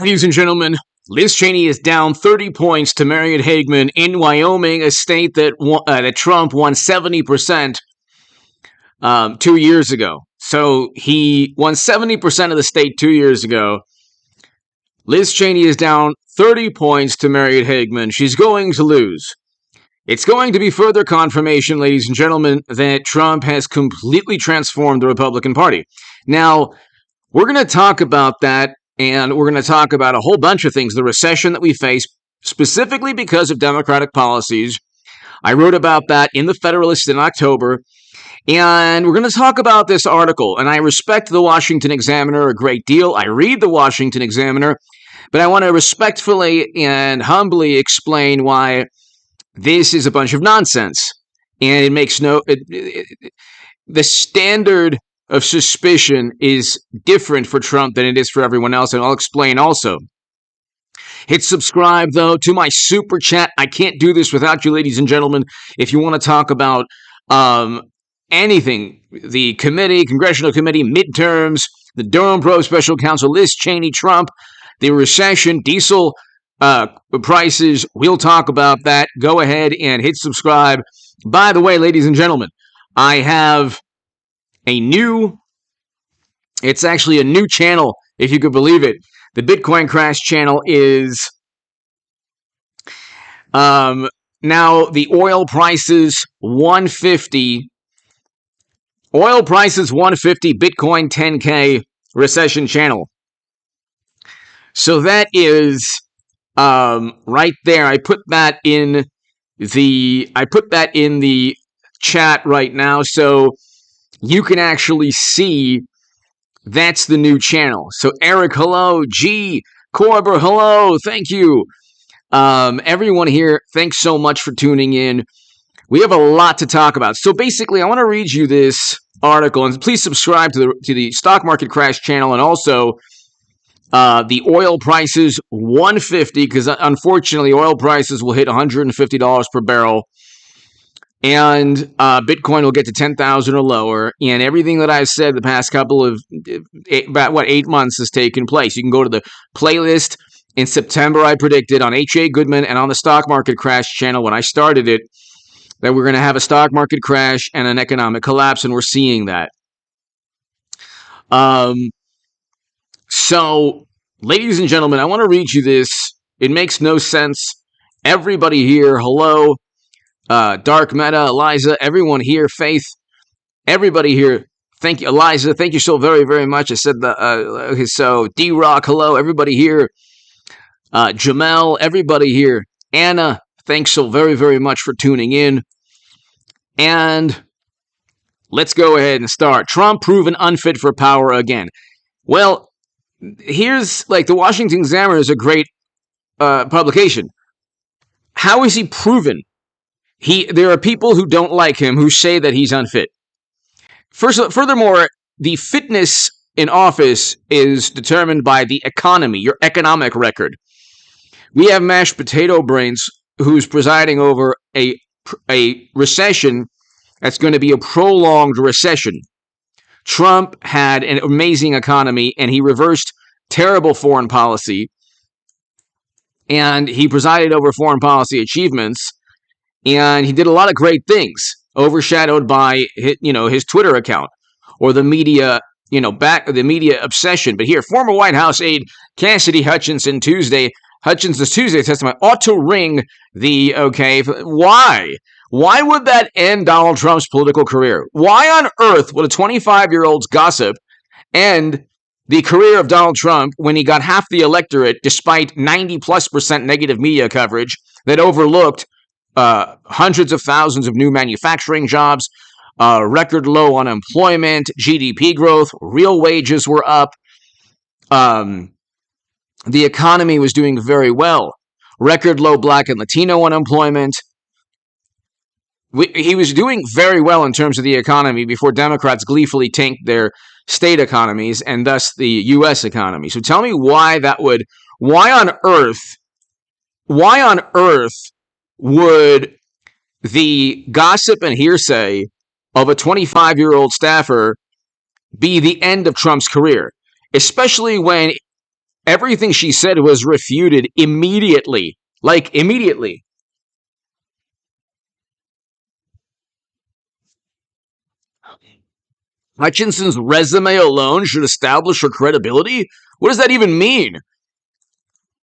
Ladies and gentlemen, Liz Cheney is down 30 points to Hageman in Wyoming, a state that Trump won 70% 2 years ago. So he won 70% of the state 2 years ago. Liz Cheney is down 30 points to Hageman. She's going to lose. It's going to be further confirmation, ladies and gentlemen, that Trump has completely transformed the Republican Party. Now, we're going to talk about that. And we're going to talk about a whole bunch of things. The recession that we face, specifically because of Democratic policies. I wrote about that in the Federalist in October. And we're going to talk about this article. And I respect the Washington Examiner a great deal. I read the Washington Examiner. But I want to respectfully and humbly explain why this is a bunch of nonsense. And it makes the standard of suspicion is different for Trump than it is for everyone else, and I'll explain also. Hit subscribe, though, to my super chat. I can't do this without you, ladies and gentlemen. If you want to talk about anything, the committee, congressional committee, midterms, the Durham probe special counsel, Liz Cheney, Trump, the recession, diesel prices, we'll talk about that. Go ahead and hit subscribe. By the way, ladies and gentlemen, I have it's actually a new channel, if you could believe it. The Bitcoin Crash channel is, now the oil prices 150, Bitcoin 10K recession channel. So that is, right there. I put that in the chat right now. So you can actually see that's the new channel. So Eric, hello. G. Corber, hello. Thank you. Everyone here, thanks so much for tuning in. We have a lot to talk about. So basically, I want to read you this article, and please subscribe to the Stock Market Crash channel, and also the oil prices 150, because unfortunately, oil prices will hit $150 per barrel. And Bitcoin will get to 10,000 or lower, and everything that I've said the past couple of, 8 months has taken place. You can go to the playlist. In September, I predicted on H.A. Goodman and on the Stock Market Crash channel when I started it, that we're going to have a stock market crash and an economic collapse, and we're seeing that. So, ladies and gentlemen, I want to read you this. It makes no sense. Everybody here, hello. Dark Meta, Eliza, everyone here, Faith, everybody here. Thank you, Eliza. Thank you so very, very much. I said so D-Rock, hello, everybody here. Jamel, everybody here. Anna, thanks so very, very much for tuning in. And let's go ahead and start. Trump proven unfit for power again. Well, here's the Washington Examiner is a great publication. How is he proven? There are people who don't like him who say that he's unfit. Furthermore, the fitness in office is determined by the economy, your economic record. We have mashed potato brains who's presiding over a recession that's going to be a prolonged recession. Trump had an amazing economy, and he reversed terrible foreign policy, and he presided over foreign policy achievements. And he did a lot of great things, overshadowed by his Twitter account or the media, the media obsession. But here, former White House aide Cassidy Hutchinson Hutchinson's Tuesday testimony ought to ring the Why? Why would that end Donald Trump's political career? Why on earth would a 25-year-old's gossip end the career of Donald Trump when he got half the electorate despite 90+% negative media coverage that overlooked hundreds of thousands of new manufacturing jobs, record low unemployment, GDP growth, real wages were up. The economy was doing very well. Record low Black and Latino unemployment. He was doing very well in terms of the economy before Democrats gleefully tanked their state economies and thus the U.S. economy. So tell me why on earth would the gossip and hearsay of a 25-year-old staffer be the end of Trump's career, especially when everything she said was refuted immediately. Like, immediately. Hutchinson's resume alone should establish her credibility? What does that even mean?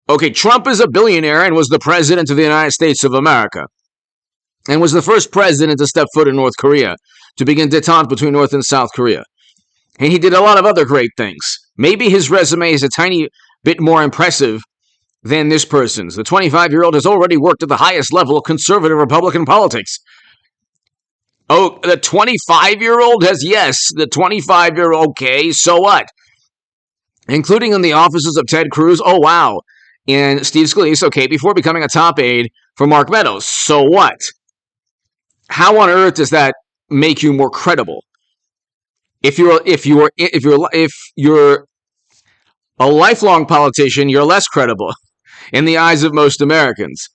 Okay, Trump is a billionaire and was the president of the United States of America, and was the first president to step foot in North Korea, to begin détente between North and South Korea. And he did a lot of other great things. Maybe his resume is a tiny bit more impressive than this person's. The 25-year-old has already worked at the highest level of conservative Republican politics. Oh, the 25-year-old has, yes, the 25-year-old, okay, so what? Including in the offices of Ted Cruz, oh wow, and Steve Scalise, okay, before becoming a top aide for Mark Meadows, so what? How on earth does that make you more credible? If you're a lifelong politician, you're less credible in the eyes of most Americans.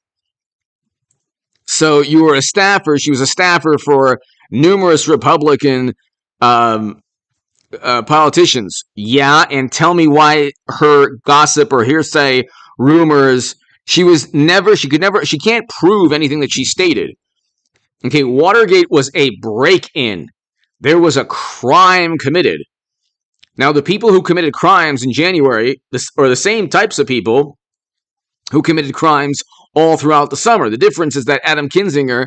So you were a staffer. She was a staffer for numerous Republican politicians. Yeah, and tell me why her gossip or hearsay rumors. She can't prove anything that she stated. Okay, Watergate was a break-in. There was a crime committed. Now, the people who committed crimes in January are the same types of people who committed crimes all throughout the summer. The difference is that Adam Kinzinger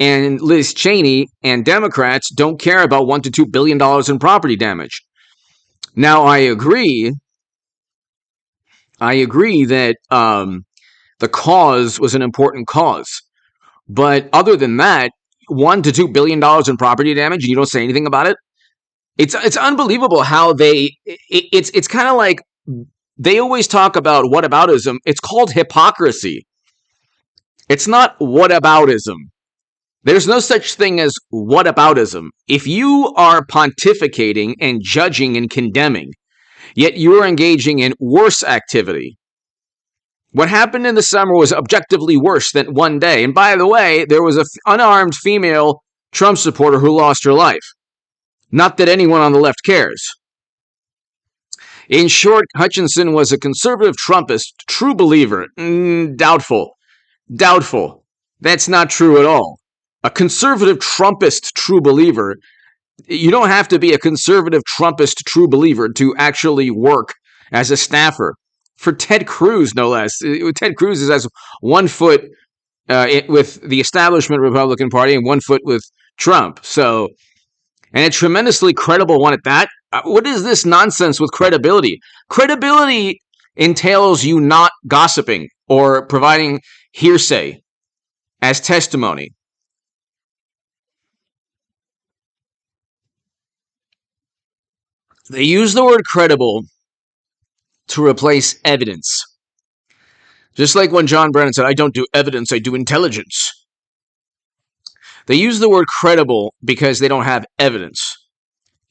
and Liz Cheney and Democrats don't care about $1 to $2 billion in property damage. Now, I agree that the cause was an important cause. But other than that, $1 to $2 billion in property damage, and you don't say anything about it? It's unbelievable how it's kind of like they always talk about whataboutism. It's called hypocrisy. It's not whataboutism. There's no such thing as whataboutism. If you are pontificating and judging and condemning, yet you are engaging in worse activity, what happened in the summer was objectively worse than one day. And by the way, there was an unarmed female Trump supporter who lost her life. Not that anyone on the left cares. In short, Hutchinson was a conservative Trumpist, true believer. Doubtful. That's not true at all. A conservative Trumpist true believer, you don't have to be a conservative Trumpist true believer to actually work as a staffer. For Ted Cruz, no less. Ted Cruz has 1 foot with the establishment Republican Party and 1 foot with Trump. So, and a tremendously credible one at that. What is this nonsense with credibility? Credibility entails you not gossiping or providing hearsay as testimony. They use the word credible to replace evidence. Just like when John Brennan said, I don't do evidence, I do intelligence. They use the word credible because they don't have evidence.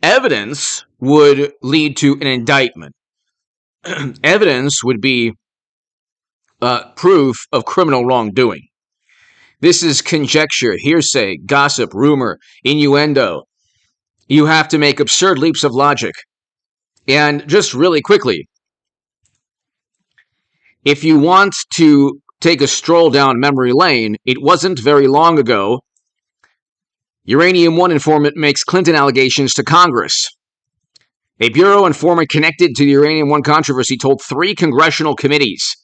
Evidence would lead to an indictment. Evidence would be proof of criminal wrongdoing. This is conjecture, hearsay, gossip, rumor, innuendo. You have to make absurd leaps of logic. And just really quickly, if you want to take a stroll down memory lane, it wasn't very long ago. Uranium One informant makes Clinton allegations to Congress. A Bureau informant connected to the Uranium One controversy told 3 congressional committees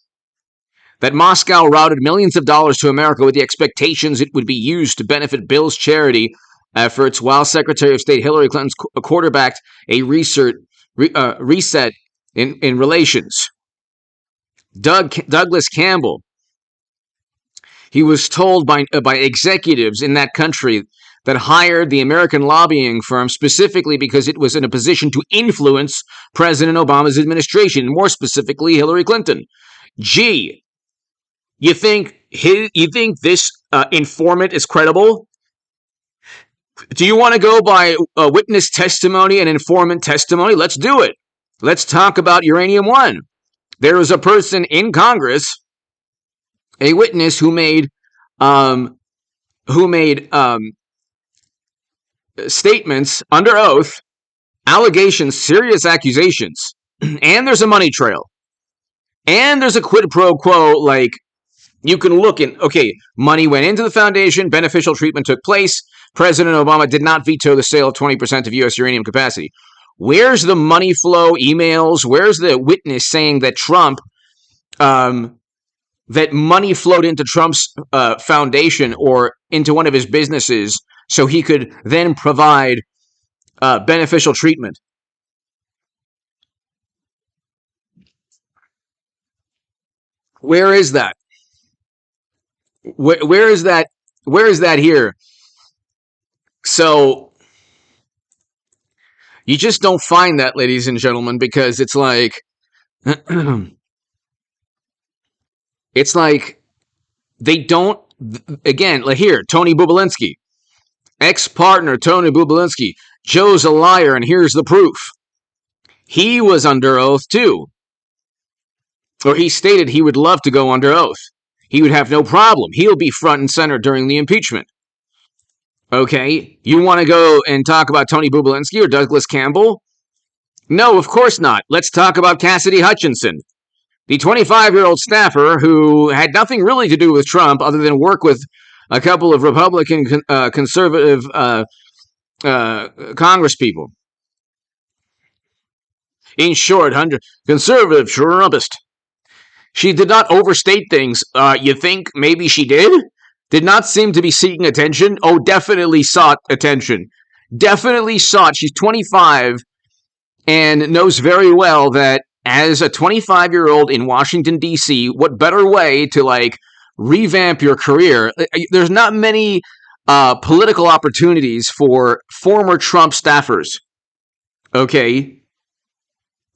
that Moscow routed millions of dollars to America with the expectations it would be used to benefit Bill's charity efforts, while Secretary of State Hillary Clinton quarterbacked a reset in relations. Douglas Campbell, he was told by executives in that country that hired the American lobbying firm specifically because it was in a position to influence President Obama's administration, more specifically Hillary Clinton. Gee, you think this informant is credible? Do you want to go by witness testimony and informant testimony? Let's do it. Let's talk about Uranium One. There was a person in Congress, a witness who made statements under oath, allegations, serious accusations, and there's a money trail. And there's a quid pro quo, like, you can look in, okay, money went into the foundation, beneficial treatment took place, President Obama did not veto the sale of 20% of U.S. uranium capacity. Where's the money flow emails? Where's the witness saying that Trump, that money flowed into Trump's foundation or into one of his businesses so he could then provide beneficial treatment? Where is that? Where is that? Where is that here? So you just don't find that, ladies and gentlemen, because it's like, it's like they don't. Again, like here, Tony Bubalinski, ex-partner Tony Bubalinski. Joe's a liar, and here's the proof. He was under oath too, or he stated he would love to go under oath. He would have no problem. He'll be front and center during the impeachment. Okay, you want to go and talk about Tony Bubalinski or Douglas Campbell? No, of course not. Let's talk about Cassidy Hutchinson, the 25-year-old staffer who had nothing really to do with Trump other than work with a couple of Republican conservative congresspeople. In short, conservative Trumpist. She did not overstate things. You think maybe she did? Did not seem to be seeking attention. Oh, definitely sought attention. Definitely sought. She's 25 and knows very well that as a 25-year-old in Washington, D.C., what better way to, like, revamp your career? There's not many political opportunities for former Trump staffers. Okay?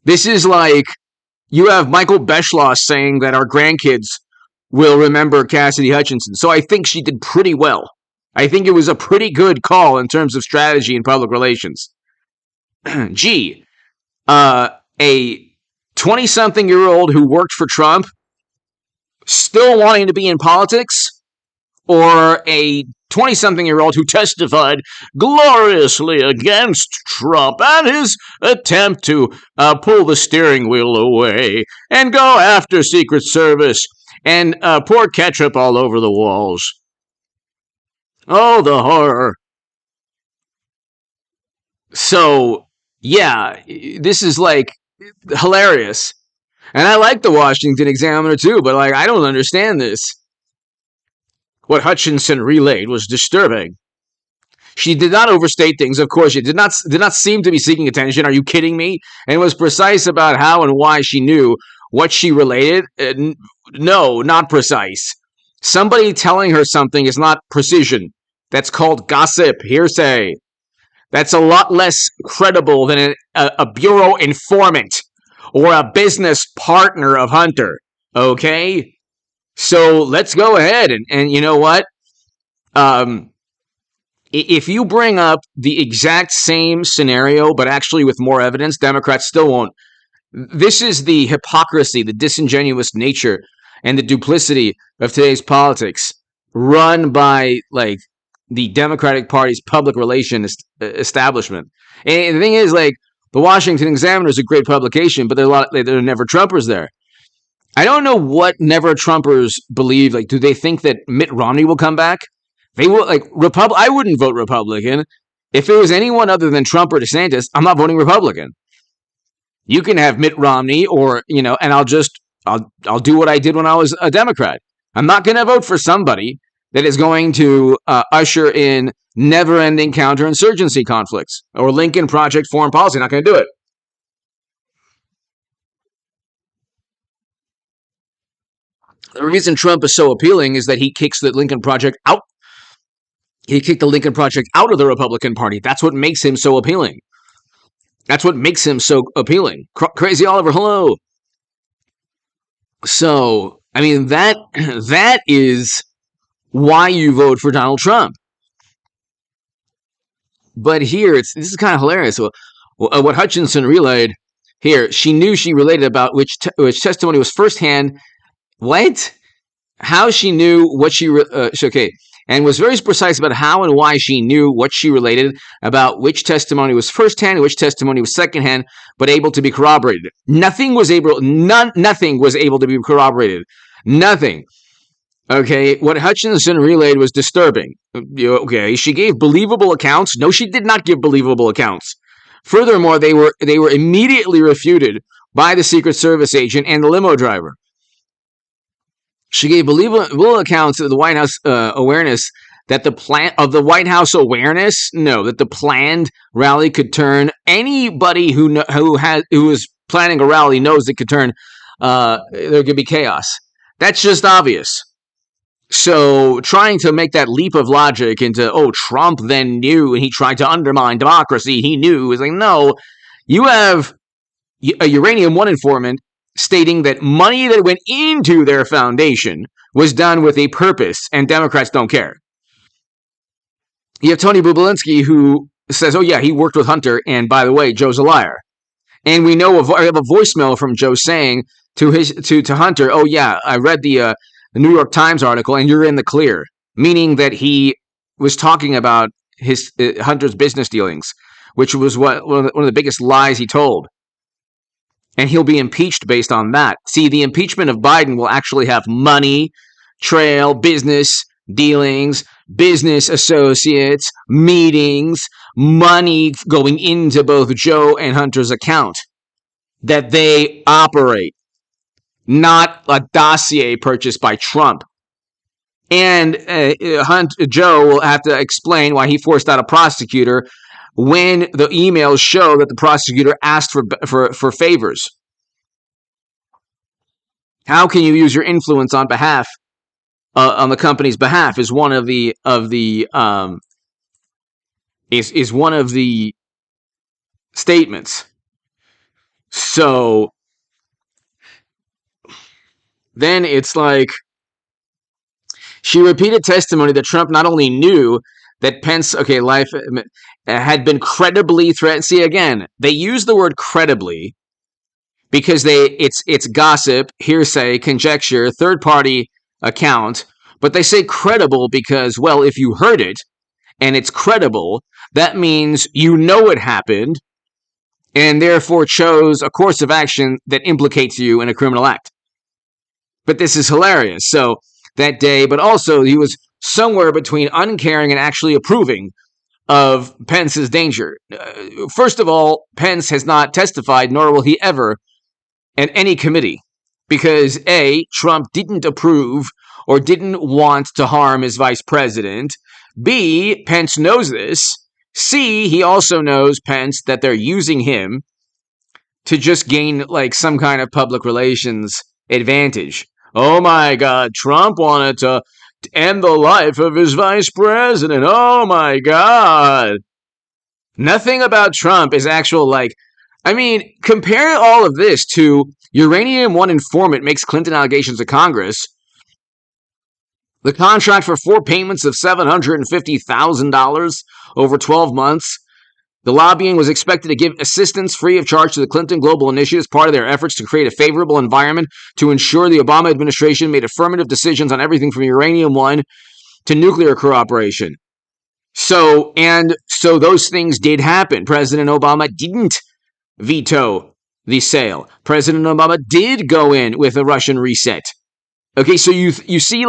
This is like, you have Michael Beschloss saying that our grandkids will remember Cassidy Hutchinson. So I think she did pretty well. I think it was a pretty good call in terms of strategy and public relations. Gee, a 20-something-year-old who worked for Trump still wanting to be in politics, or a 20-something-year-old who testified gloriously against Trump and his attempt to pull the steering wheel away and go after Secret Service and pour ketchup all over the walls. Oh, the horror. So, yeah, this is, like, hilarious. And I like the Washington Examiner, too, but, like, I don't understand this. What Hutchinson relayed was disturbing. She did not overstate things, of course. She did not seem to be seeking attention. Are you kidding me? And was precise about how and why she knew what she related. No, not precise. Somebody telling her something is not precision. That's called gossip, hearsay. That's a lot less credible than a bureau informant or a business partner of Hunter. Okay? So let's go ahead and you know what? If you bring up the exact same scenario, but actually with more evidence, Democrats still won't. This is the hypocrisy, the disingenuous nature, and the duplicity of today's politics, run by, like, the Democratic Party's public relations establishment. And the thing is, like, the Washington Examiner is a great publication, but there are never Trumpers there. I don't know what never Trumpers believe. Like, do they think that Mitt Romney will come back? They will, like, I wouldn't vote Republican. If it was anyone other than Trump or DeSantis, I'm not voting Republican. You can have Mitt Romney, or, you know, and I'll do what I did when I was a Democrat. I'm not going to vote for somebody that is going to usher in never-ending counterinsurgency conflicts or Lincoln Project foreign policy. Not going to do it. The reason Trump is so appealing is that he kicks the Lincoln Project out. He kicked the Lincoln Project out of the Republican Party. That's what makes him so appealing. That's what makes him so appealing. Crazy Oliver, hello. So, I mean, that is why you vote for Donald Trump. But here, this is kind of hilarious. What Hutchinson relayed here, she knew she related about which testimony was firsthand. What? How she knew what okay. and was very precise about how and why she knew what she related, about which testimony was firsthand and which testimony was secondhand, but able to be corroborated. Nothing was able to be corroborated. Nothing. Okay, what Hutchinson relayed was disturbing. Okay, she gave believable accounts. No, she did not give believable accounts. Furthermore, they were immediately refuted by the Secret Service agent and the limo driver. She gave believable accounts of the White House awareness that the plan of the White House awareness. No, that the planned rally could turn anybody who is planning a rally knows it could turn. There could be chaos. That's just obvious. So trying to make that leap of logic into, Trump then knew and he tried to undermine democracy, he knew, is like, no, you have a Uranium One informant stating that money that went into their foundation was done with a purpose, and Democrats don't care. You have Tony Bobulinski, who says, he worked with Hunter, and by the way, Joe's a liar. And we know, I have a voicemail from Joe saying to Hunter, I read the New York Times article, and you're in the clear, meaning that he was talking about his Hunter's business dealings, which was one of the biggest lies he told. And he'll be impeached based on that. See, the impeachment of Biden will actually have money, trail, business dealings, business associates, meetings, money going into both Joe and Hunter's account that they operate. Not a dossier purchased by Trump. And Joe will have to explain why he forced out a prosecutor when the emails show that the prosecutor asked for favors. How can you use your influence on behalf on the company's behalf is one of the statements. So then it's like she repeated testimony that Trump not only knew that Pence, life had been credibly threatened. See, again, they use the word credibly because it's gossip, hearsay, conjecture, third-party account, but they say credible because, well, if you heard it and it's credible, that means you know it happened and therefore chose a course of action that implicates you in a criminal act. But this is hilarious. So that day, but also he was somewhere between uncaring and actually approving of Pence's danger. First of all, Pence has not testified, nor will he ever, at any committee, because A, Trump didn't approve or didn't want to harm his vice president. B, Pence knows this. C, he also knows, Pence, that they're using him to just gain some kind of public relations advantage. Oh my God, Trump wanted to end the life of his vice president. Oh my God. Nothing about Trump is actual compare all of this to Uranium One informant makes Clinton allegations to Congress. The contract for 4 payments of $750,000 over 12 months. The lobbying was expected to give assistance free of charge to the Clinton Global Initiative as part of their efforts to create a favorable environment to ensure the Obama administration made affirmative decisions on everything from Uranium One to nuclear cooperation. So those things did happen. President Obama didn't veto the sale. President Obama did go in with a Russian reset. Okay, so you see,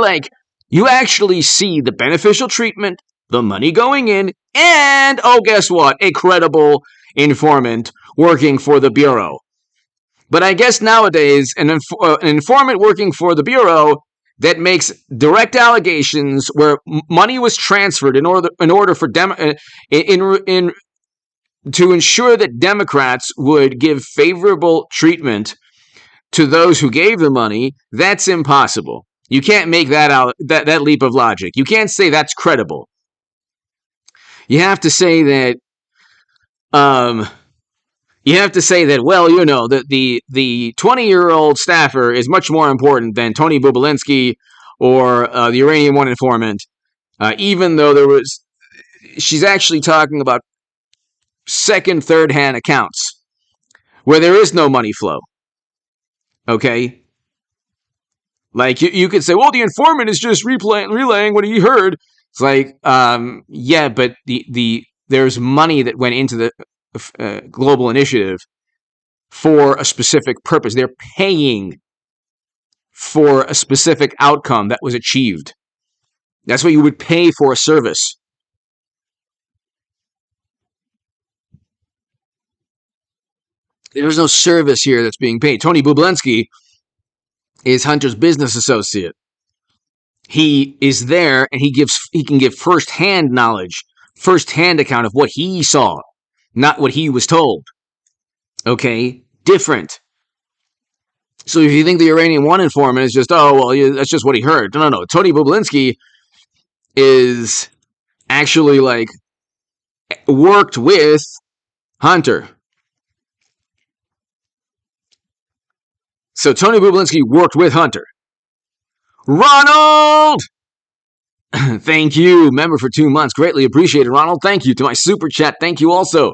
you actually see the beneficial treatment, the money going in, and, guess what? A credible informant working for the Bureau. But I guess nowadays, an informant working for the Bureau that makes direct allegations where money was transferred in order for to ensure that Democrats would give favorable treatment to those who gave the money, that's impossible. You can't make that leap of logic. You can't say that's credible. You have to say that. That the 20-year-old staffer is much more important than Tony Bobulinski or the Uranium One informant. Even though she's actually talking about second, third-hand accounts where there is no money flow. Okay. You could say, well, the informant is just relaying what he heard. It's like, yeah, but there's money that went into the global initiative for a specific purpose. They're paying for a specific outcome that was achieved. That's what you would pay for a service. There's no service here that's being paid. Tony Bublensky is Hunter's business associate. He is there, and he can give firsthand knowledge, firsthand account of what he saw, not what he was told. Okay? Different. So if you think the Uranium One informant is just, oh, well, yeah, that's just what he heard. No. Tony Bublinsky is actually, like, worked with Hunter. So Tony Bublinsky worked with Hunter. Ronald! Thank you. Member for 2 months. Greatly appreciated, Ronald. Thank you. To my super chat, thank you also.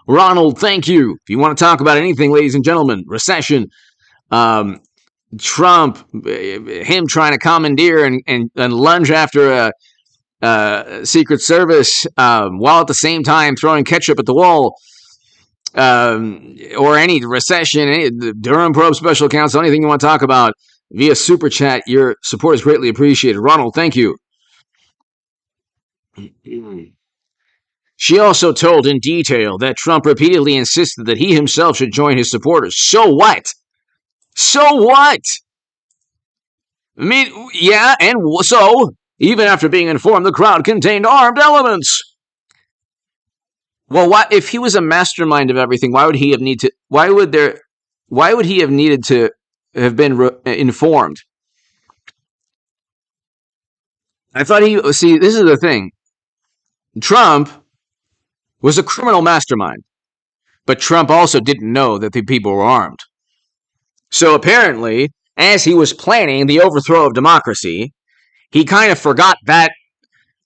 Ronald, thank you. If you want to talk about anything, ladies and gentlemen, recession, Trump, him trying to commandeer and lunge after a Secret Service while at the same time throwing ketchup at the wall, or any recession, the Durham Probe Special Counsel, anything you want to talk about via Super Chat, your support is greatly appreciated. Ronald, thank you. She also told in detail that Trump repeatedly insisted that he himself should join his supporters. So what? So what? I mean, yeah, and so, even after being informed the crowd contained armed elements. Well, if he was a mastermind of everything, why would he have needed to have been informed? I thought this is the thing. Trump was a criminal mastermind, but Trump also didn't know that the people were armed. So apparently, as he was planning the overthrow of democracy, he kind of forgot that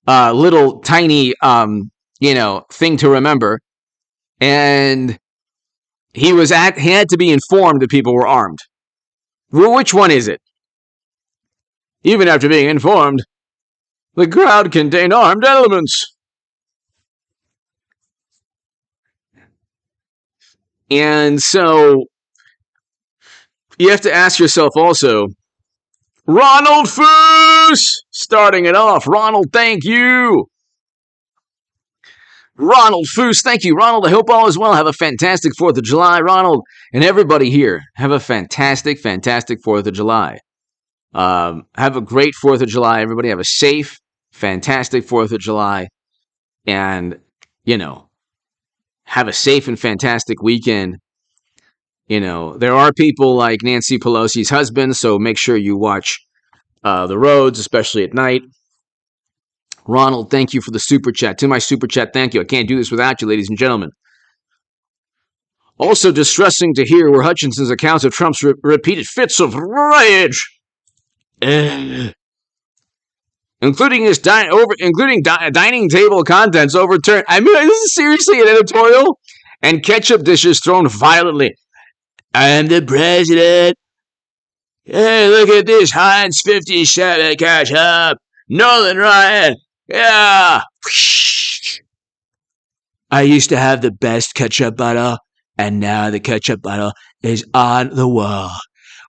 little tiny, thing to remember, and he had to be informed that people were armed. Well, which one is it? Even after being informed, the crowd contained armed elements. And so, you have to ask yourself also, Ronald Foos! Starting it off. Ronald, thank you! Ronald Foos, thank you. Ronald, I hope all is well. Have a fantastic 4th of July. Ronald, and everybody here, have a fantastic, fantastic 4th of July. Have a great 4th of July, everybody. Have a safe, fantastic 4th of July. And, have a safe and fantastic weekend. There are people like Nancy Pelosi's husband, so make sure you watch the roads, especially at night. Ronald, thank you for the super chat. To my super chat, thank you. I can't do this without you, ladies and gentlemen. Also distressing to hear were Hutchinson's accounts of Trump's repeated fits of rage, including dining table contents overturned. I mean, this is seriously an editorial, and ketchup dishes thrown violently. I am the president. Hey, look at this Heinz 57 ketchup. Nolan Ryan. Yeah. I used to have the best ketchup bottle, and now the ketchup bottle is on the wall.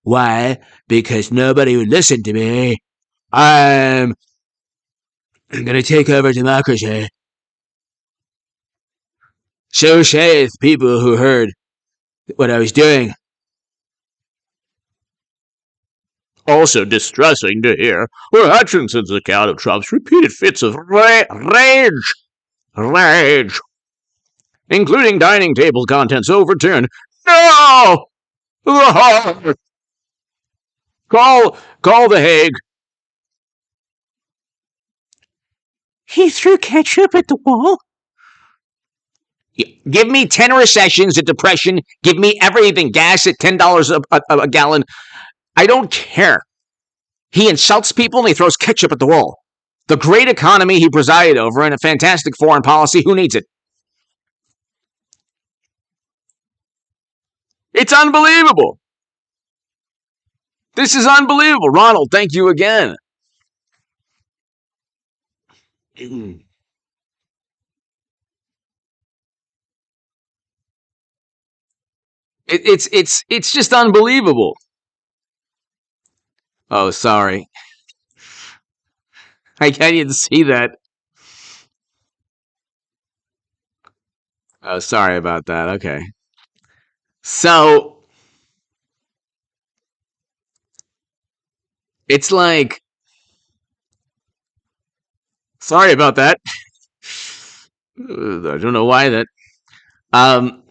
Why? Because nobody would listen to me. I'm going to take over democracy. So saith people who heard what I was doing. Also distressing to hear were Hutchinson's account of Trump's repeated fits of rage, including dining table contents overturned. No! Call the Hague. He threw ketchup at the wall? Give me 10 recessions, a depression, give me everything, gas at $10 a gallon. I don't care. He insults people and he throws ketchup at the wall. The great economy he presided over and a fantastic foreign policy, who needs it? It's unbelievable. This is unbelievable. Ronald, thank you again. It's just unbelievable. Oh, sorry, I didn't see that. Oh, sorry about that. Okay, so it's like, sorry about that. I don't know why that. Um,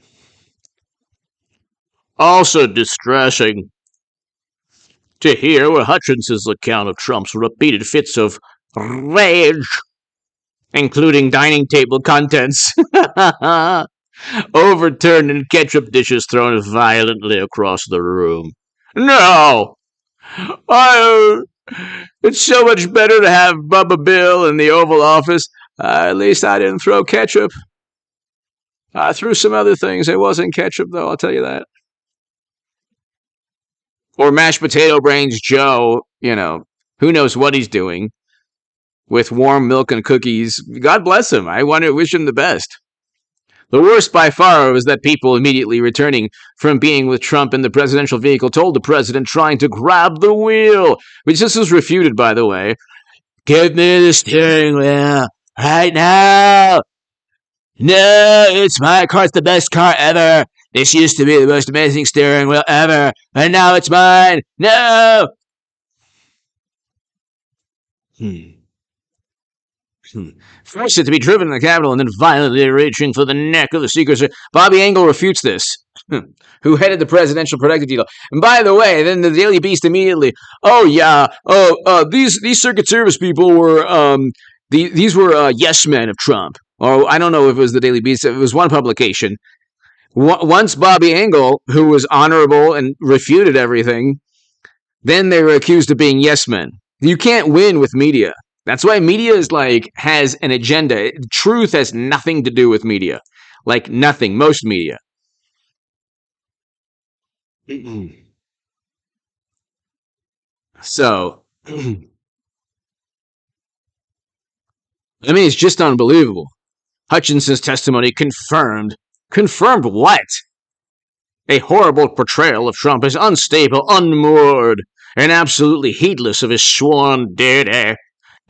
Also distressing to hear were Hutchinson's account of Trump's repeated fits of rage, including dining table contents overturned and ketchup dishes thrown violently across the room. No! I, it's so much better to have Bubba Bill in the Oval Office. At least I didn't throw ketchup. I threw some other things. It wasn't ketchup, though, I'll tell you that. Or mashed potato brains Joe, who knows what he's doing with warm milk and cookies. God bless him. I want to wish him the best. The worst by far was that people immediately returning from being with Trump in the presidential vehicle told the president trying to grab the wheel, which this was refuted, by the way. Give me the steering wheel right now. No, it's my car. It's the best car ever. This used to be the most amazing steering wheel ever, and now it's mine. No! Forced it to be driven in the Capitol and then violently reaching for the neck of the Secret Service. Bobby Engel refutes this, who headed the presidential protective detail. And by the way, then the Daily Beast immediately, these Secret Service people were, these were yes men of Trump. Or I don't know if it was the Daily Beast. It was one publication. Once Bobby Engel, who was honorable and refuted everything, then they were accused of being yes men. You can't win with media. That's why media has an agenda. Truth has nothing to do with media. Like nothing. Most media. So, I mean, it's just unbelievable. Hutchinson's testimony confirmed. Confirmed what? A horrible portrayal of Trump as unstable, unmoored, and absolutely heedless of his sworn duty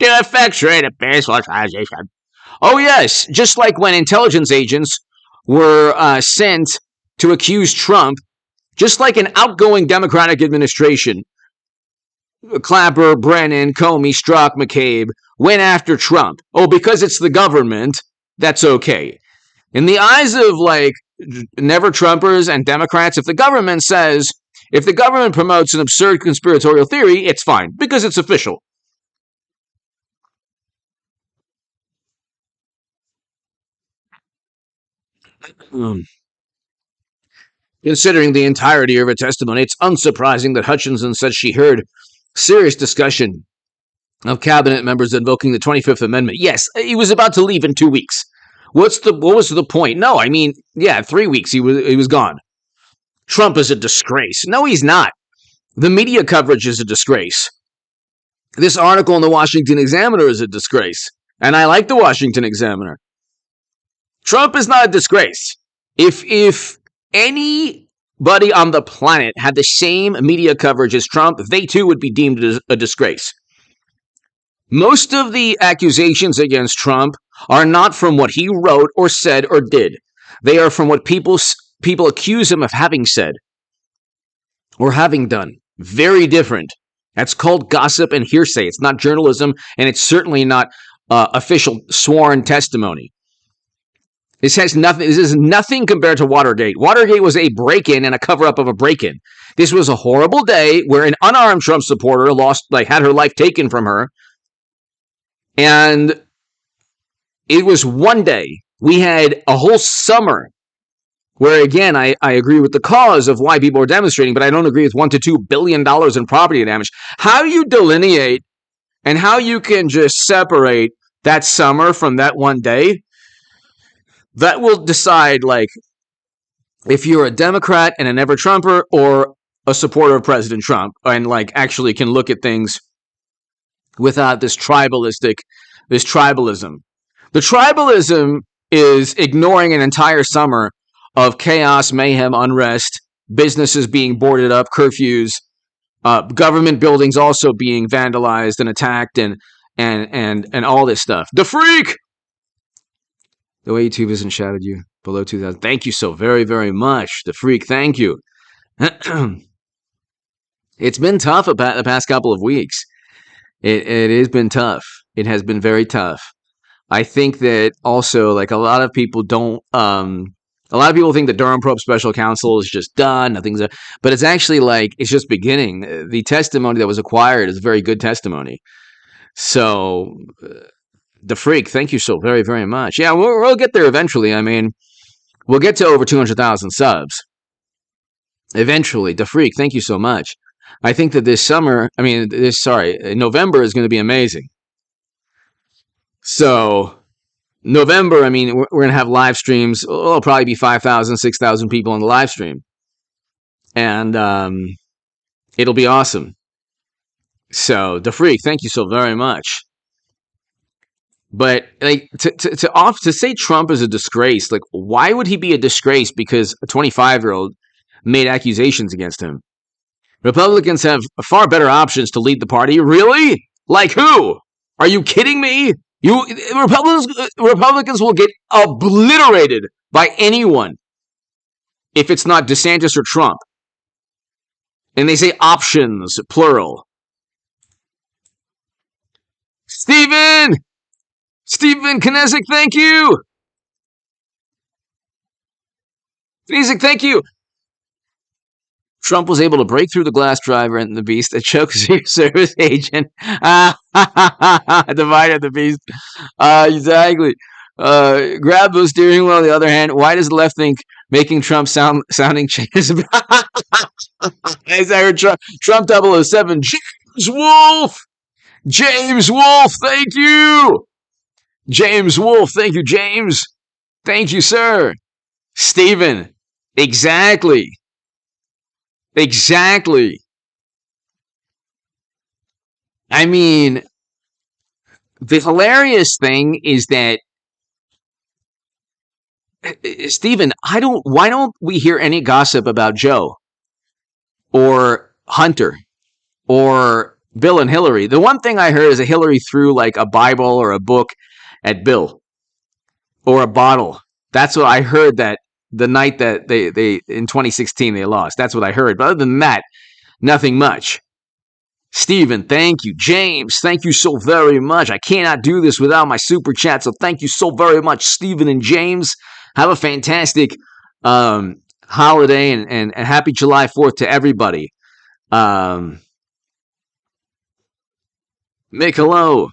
to effectuate a peaceful transition. Oh, yes, just like when intelligence agents were sent to accuse Trump, just like an outgoing Democratic administration, Clapper, Brennan, Comey, Strzok, McCabe, went after Trump. Oh, because it's the government, that's okay. In the eyes of, never Trumpers and Democrats, if the government promotes an absurd conspiratorial theory, it's fine, because it's official. Considering the entirety of her testimony, it's unsurprising that Hutchinson said she heard serious discussion of cabinet members invoking the 25th Amendment. Yes, he was about to leave in 2 weeks. What was the point? No, 3 weeks he was gone. Trump is a disgrace. No, he's not. The media coverage is a disgrace. This article in the Washington Examiner is a disgrace. And I like the Washington Examiner. Trump is not a disgrace. If anybody on the planet had the same media coverage as Trump, they too would be deemed a disgrace. Most of the accusations against Trump are not from what he wrote or said or did. They are from what people accuse him of having said or having done. Very different. That's called gossip and hearsay. It's not journalism, and it's certainly not official sworn testimony. This is nothing compared to Watergate. Watergate was a break-in and a cover-up of a break-in. This was a horrible day where an unarmed Trump supporter had her life taken from her. And it was one day. We had a whole summer where, again, I agree with the cause of why people are demonstrating, but I don't agree with $1 to $2 billion in property damage. How you delineate and how you can just separate that summer from that one day, that will decide, if you're a Democrat and a never-Trumper or a supporter of President Trump and, actually can look at things without this tribalistic this tribalism. The tribalism is ignoring an entire summer of chaos, mayhem, unrest, businesses being boarded up, curfews, government buildings also being vandalized and attacked, and all this stuff. The freak. The way YouTube hasn't shouted you below 2,000. Thank you so very, very much. The freak. Thank you. It's been tough the past couple of weeks. It has been tough. It has been very tough. I think that also, like, a lot of people don't. A lot of people think the Durham Probe Special Counsel is just done. Nothing's, but it's actually like it's just beginning. The testimony that was acquired is a very good testimony. So, the freak, thank you so very, very much. Yeah, we'll get there eventually. I mean, we'll get to over 200,000 subs eventually. The freak, thank you so much. I think that November is going to be amazing. So, November, I mean, we're going to have live streams. It'll probably be 5,000, 6,000 people on the live stream. And it'll be awesome. So, the freak, thank you so very much. But like to say Trump is a disgrace, like, why would he be a disgrace because a 25-year-old made accusations against him? Republicans have far better options to lead the party. Really? Like who? Are you kidding me? Republicans will get obliterated by anyone if it's not DeSantis or Trump. And they say options, plural. Stephen Kinesic, thank you. Kinesic, thank you. Trump was able to break through the glass driver and the beast, a choke service agent. Divided the beast. Exactly. Grab the steering wheel on the other hand. Why does the left think making Trump sounding changes? As I heard Trump 007. James Wolf, thank you. James Wolf, thank you, James. Thank you, sir. Stephen, exactly. I mean, the hilarious thing is that, Stephen, why don't we hear any gossip about Joe or Hunter or Bill and Hillary? The one thing I heard is that Hillary threw like a Bible or a book at Bill or a bottle. That's what I heard that the night that they in 2016 they lost. That's what I heard. But other than that, nothing much. Stephen, thank you. James, thank you so very much. I cannot do this without my super chat, so thank you so very much, Stephen and James. Have a fantastic holiday and happy July 4th to everybody. Mick, hello.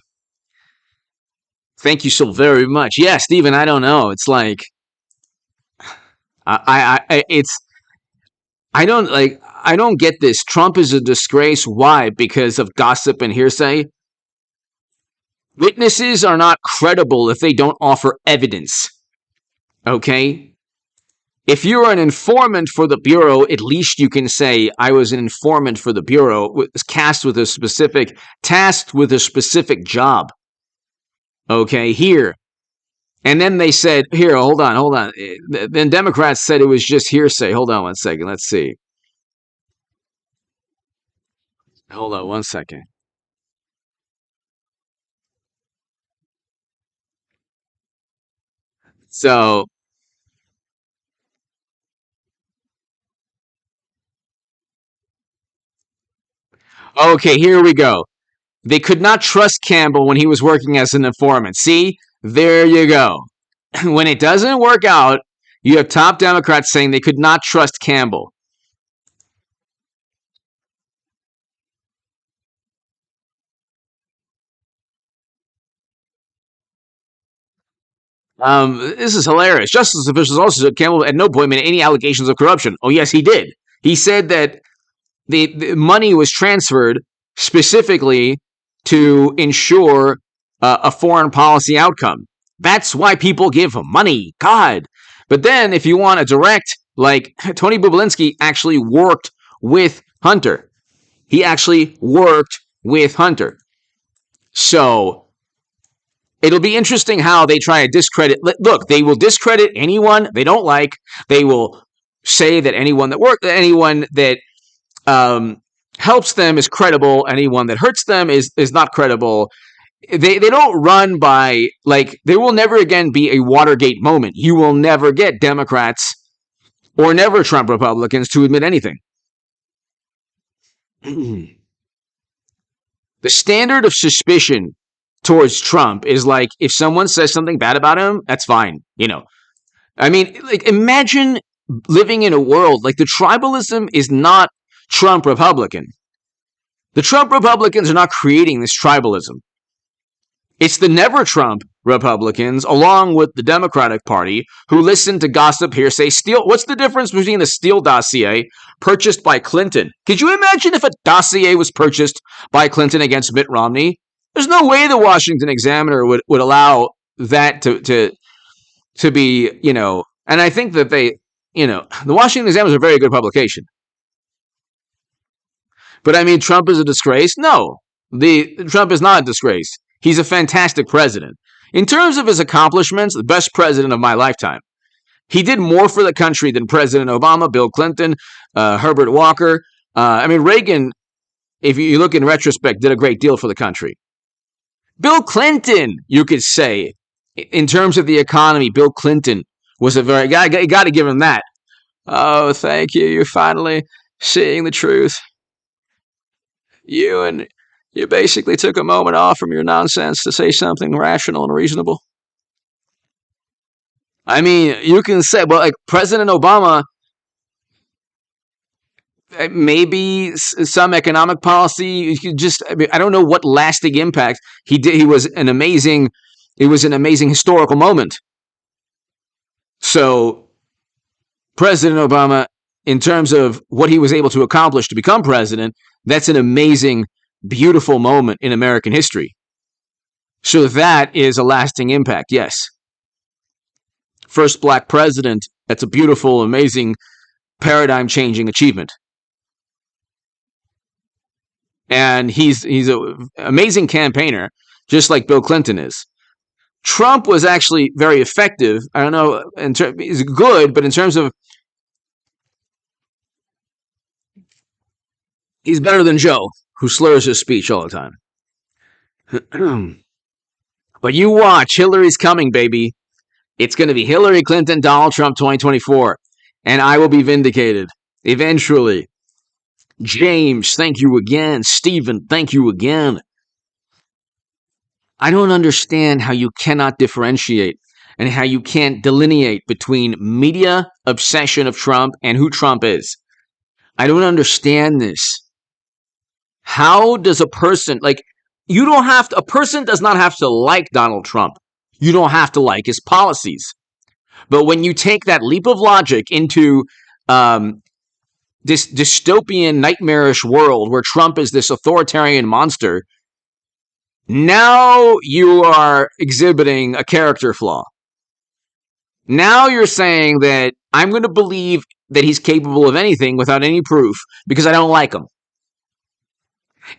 Thank you so very much. Yeah, Stephen, I don't know. It's like I don't get this. Trump is a disgrace. Why? Because of gossip and hearsay? Witnesses are not credible if they don't offer evidence. Okay? If you're an informant for the Bureau, at least you can say, I was an informant for the Bureau, tasked with a specific job. Okay, here. And then they said, here, hold on. Then Democrats said it was just hearsay. Hold on one second. Let's see. Hold on one second. So, okay, here we go. They could not trust Campbell when he was working as an informant. See? There you go. When it doesn't work out, you have top Democrats saying they could not trust Campbell. This is hilarious. Justice officials also said Campbell at no point made any allegations of corruption. Oh, yes, he did. He said that the money was transferred specifically to ensure a foreign policy outcome. That's why people give money. God. But then if you want a direct, like Tony Bobulinski actually worked with Hunter. He actually worked with Hunter. So It'll be interesting how they try to discredit. Look, they will discredit anyone they don't like. They will say that anyone that helps them is credible. Anyone that hurts them is not credible. They don't run by, like, there will never again be a Watergate moment. You will never get Democrats or never Trump Republicans to admit anything. The standard of suspicion towards Trump is like, if someone says something bad about him, that's fine. I mean, like, imagine living in a world like the tribalism is not Trump Republican. The Trump Republicans are not creating this tribalism. It's the never Trump Republicans, along with the Democratic Party, who listen to gossip, hearsay, Steele. What's the difference between the Steele dossier purchased by Clinton? Could you imagine if a dossier was purchased by Clinton against Mitt Romney? There's no way the Washington Examiner would allow that to be, and I think that the Washington Examiner is a very good publication. But I mean, Trump is a disgrace? No, Trump is not a disgrace. He's a fantastic president. In terms of his accomplishments, the best president of my lifetime. He did more for the country than President Obama, Bill Clinton, Herbert Walker. I mean, Reagan, if you look in retrospect, did a great deal for the country. Bill Clinton, you could say, in terms of the economy, Bill Clinton was a very... You got to give him that. Oh, thank you. You're finally seeing the truth. You basically took a moment off from your nonsense to say something rational and reasonable. I mean, you can say, well, like President Obama, maybe some economic policy, I don't know what lasting impact he did. It was an amazing historical moment. So President Obama, in terms of what he was able to accomplish to become president, that's an amazing, beautiful moment in American history. So that is a lasting impact, yes. First black president, that's a beautiful, amazing, paradigm-changing achievement. And he's an amazing campaigner, just like Bill Clinton is. Trump was actually very effective. I don't know, he's good, but in terms of... he's better than Joe, who slurs his speech all the time. But you watch, Hillary's coming, baby. It's going to be Hillary Clinton, Donald Trump 2024. And I will be vindicated. Eventually. James, thank you again. Stephen, thank you again. I don't understand how you cannot differentiate and how you can't delineate between media obsession of Trump and who Trump is. I don't understand this. How does a person, a person does not have to like Donald Trump. You don't have to like his policies. But when you take that leap of logic into this dystopian, nightmarish world where Trump is this authoritarian monster, now you are exhibiting a character flaw. Now you're saying that I'm going to believe that he's capable of anything without any proof because I don't like him.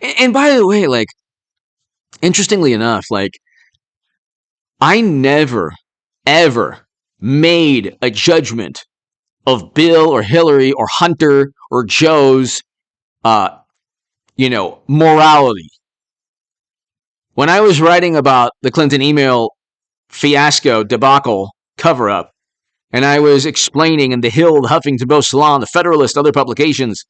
And by the way, interestingly enough, I never, ever made a judgment of Bill or Hillary or Hunter or Joe's, morality. When I was writing about the Clinton email fiasco, debacle, cover-up, and I was explaining in The Hill, the Huffington Post, Salon, The Federalist, other publications,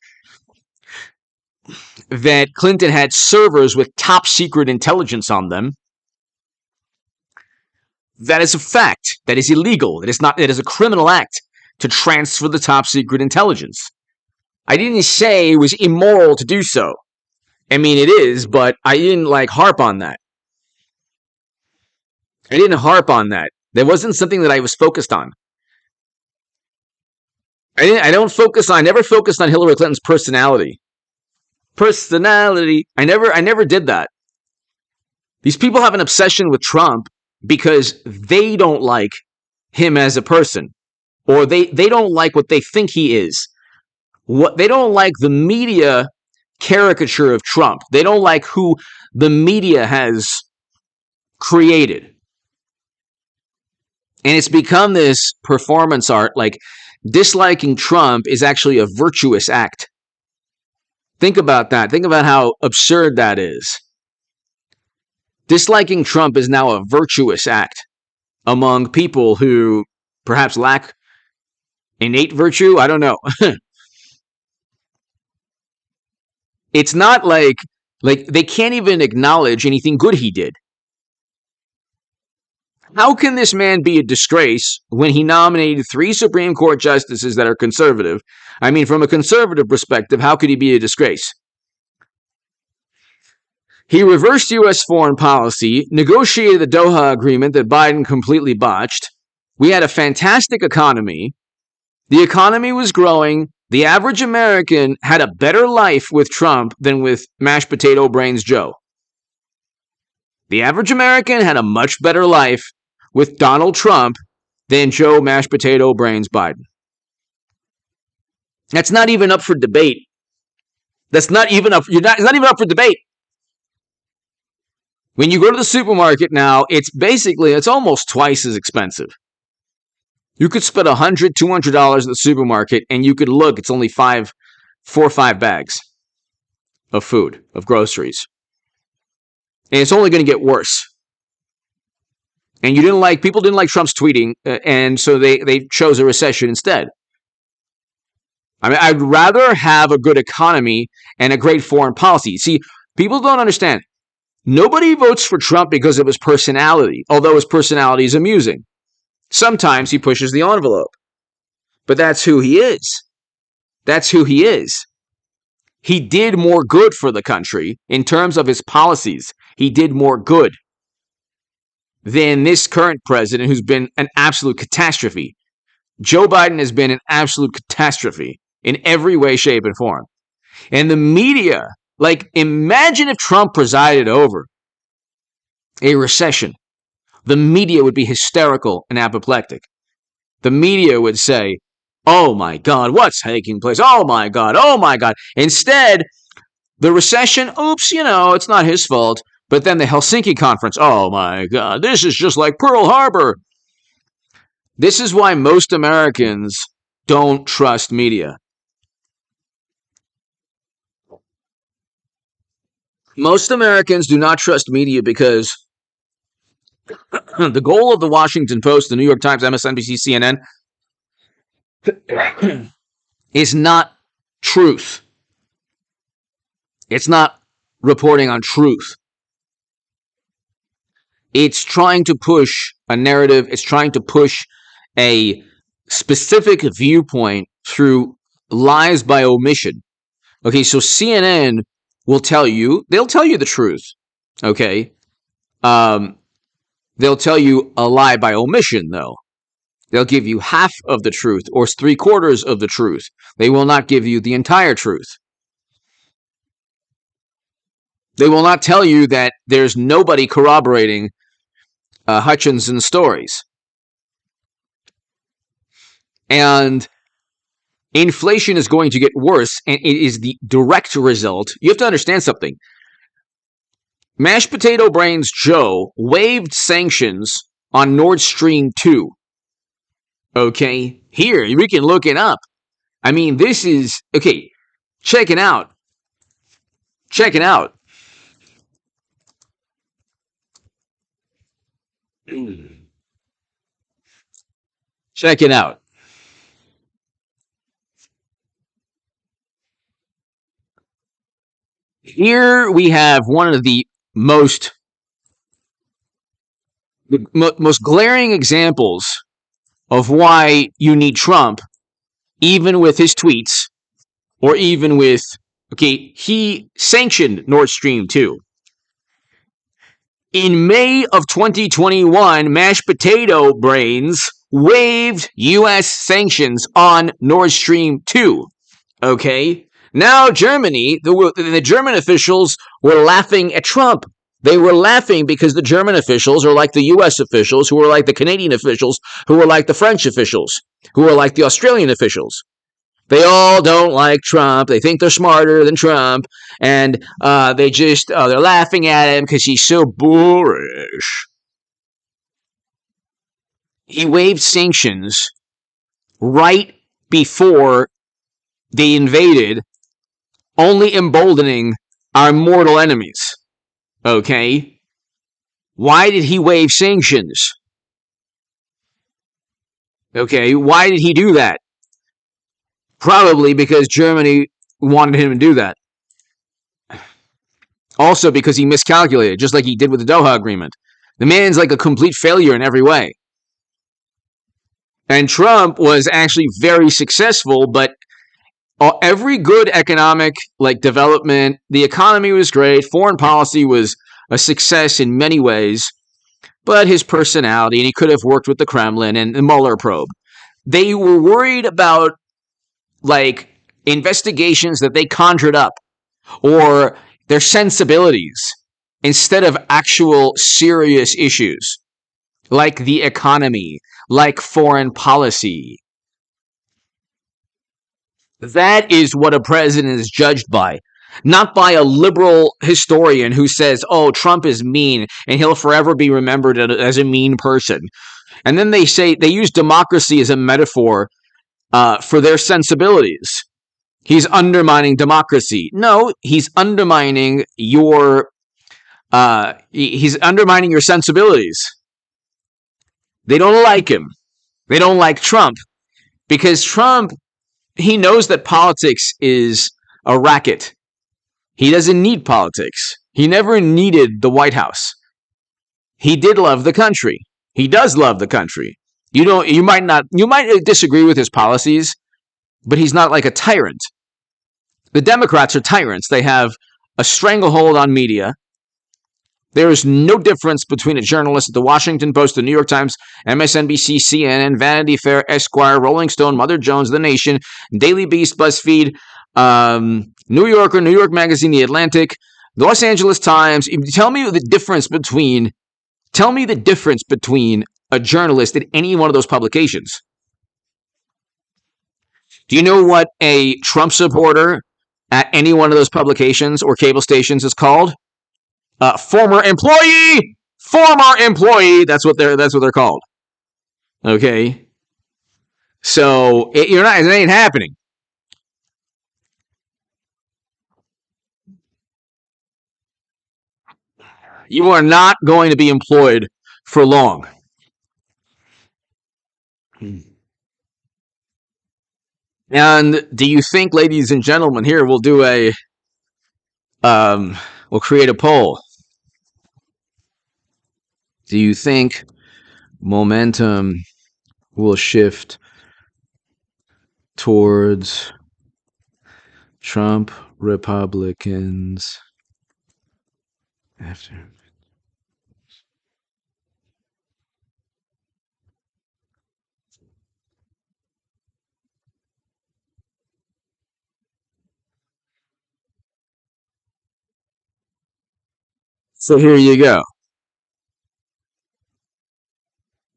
that Clinton had servers with top secret intelligence on them, that is a fact. That is illegal. It is a criminal act to transfer the top secret intelligence. I didn't say it was immoral to do so. I mean, it is, but I didn't harp on that. I didn't harp on that. That wasn't something that I was focused on. I never focused on Hillary Clinton's personality. I never did that. These people have an obsession with Trump because they don't like him as a person, or they don't like what they think he is. They don't like the media caricature of Trump. They don't like who the media has created. And it's become this performance art, like disliking Trump is actually a virtuous act. Think about that. Think about how absurd that is. Disliking Trump is now a virtuous act among people who perhaps lack innate virtue. I don't know. It's not like they can't even acknowledge anything good he did. How can this man be a disgrace when he nominated 3 Supreme Court justices that are conservative? I mean, from a conservative perspective, how could he be a disgrace? He reversed U.S. foreign policy, negotiated the Doha Agreement that Biden completely botched. We had a fantastic economy. The economy was growing. The average American had a better life with Trump than with mashed potato brains Joe. The average American had a much better life with Donald Trump than Joe mashed potato brains Biden. That's not even up for debate. That's not even up. It's not even up for debate. When you go to the supermarket now, it's almost twice as expensive. You could spend $100, $200 at the supermarket, and you could look. It's only 4 or 5 bags of food, of groceries, and it's only going to get worse. And people didn't like Trump's tweeting, and so they chose a recession instead. I mean, I'd rather have a good economy and a great foreign policy. See, people don't understand. Nobody votes for Trump because of his personality, although his personality is amusing. Sometimes he pushes the envelope, but that's who he is. That's who he is. He did more good for the country in terms of his policies. He did more good than this current president, who's been an absolute catastrophe. Joe Biden has been an absolute catastrophe in every way, shape, and form. And the media, imagine if Trump presided over a recession. The media would be hysterical and apoplectic. The media would say, oh my God, what's taking place? Oh my God, oh my God. Instead, the recession, oops, it's not his fault. But then the Helsinki conference, oh my God, this is just like Pearl Harbor. This is why most Americans don't trust media. Most Americans do not trust media because the goal of the Washington Post, the New York Times, MSNBC, CNN is not truth. It's not reporting on truth. It's trying to push a narrative. It's trying to push a specific viewpoint through lies by omission. Okay, so CNN will tell you, they'll tell you the truth. Okay. They'll tell you a lie by omission, though. They'll give you half of the truth or 3/4 of the truth. They will not give you the entire truth. They will not tell you that there's nobody corroborating Hutchinson's stories. And inflation is going to get worse, and it is the direct result. You have to understand something. Mashed potato brains Joe waived sanctions on Nord Stream 2. Okay, here, we can look it up. I mean, this is, okay, check it out. Check it out. Check it out. Here we have one of the most glaring examples of why you need Trump, even with his tweets, or even with, okay, he sanctioned Nord Stream 2. In May of 2021, mashed potato brains waived U.S. sanctions on Nord Stream 2. Okay? Now Germany, the German officials were laughing at Trump. They were laughing because the German officials are like the U.S. officials, who are like the Canadian officials, who are like the French officials, who are like the Australian officials. They all don't like Trump. They think they're smarter than Trump, and they're laughing at him because he's so boorish. He waived sanctions right before they invaded, only emboldening our mortal enemies. Okay? Why did he waive sanctions? Okay, why did he do that? Probably because Germany wanted him to do that. Also because he miscalculated, just like he did with the Doha Agreement. The man's like a complete failure in every way. And Trump was actually very successful, but every good economic development, the economy was great, foreign policy was a success in many ways, but his personality, and he could have worked with the Kremlin and the Mueller probe. They were worried about investigations that they conjured up or their sensibilities instead of actual serious issues like the economy, like foreign policy. That is what a president is judged by, not by a liberal historian who says, oh, Trump is mean and he'll forever be remembered as a mean person. And then they use democracy as a metaphor for their sensibilities. He's undermining democracy. No, he's undermining your sensibilities. They don't like him. They don't like Trump because Trump, he knows that politics is a racket. He doesn't need politics. He never needed the White House. He did love the country. He does love the country. You might disagree with his policies, but he's not like a tyrant. The Democrats are tyrants. They have a stranglehold on media. There is no difference between a journalist at the Washington Post, the New York Times, MSNBC, CNN, Vanity Fair, Esquire, Rolling Stone, Mother Jones, The Nation, Daily Beast, BuzzFeed, New Yorker, New York Magazine, The Atlantic, the Los Angeles Times. Tell me the difference between a journalist at any one of those publications. Do you know what a Trump supporter at any one of those publications or cable stations is called? Former employee. That's what they're called. Okay. So it ain't happening. You are not going to be employed for long. And do you think, ladies and gentlemen, here we'll create a poll. Do you think momentum will shift towards Trump Republicans after? So here you go.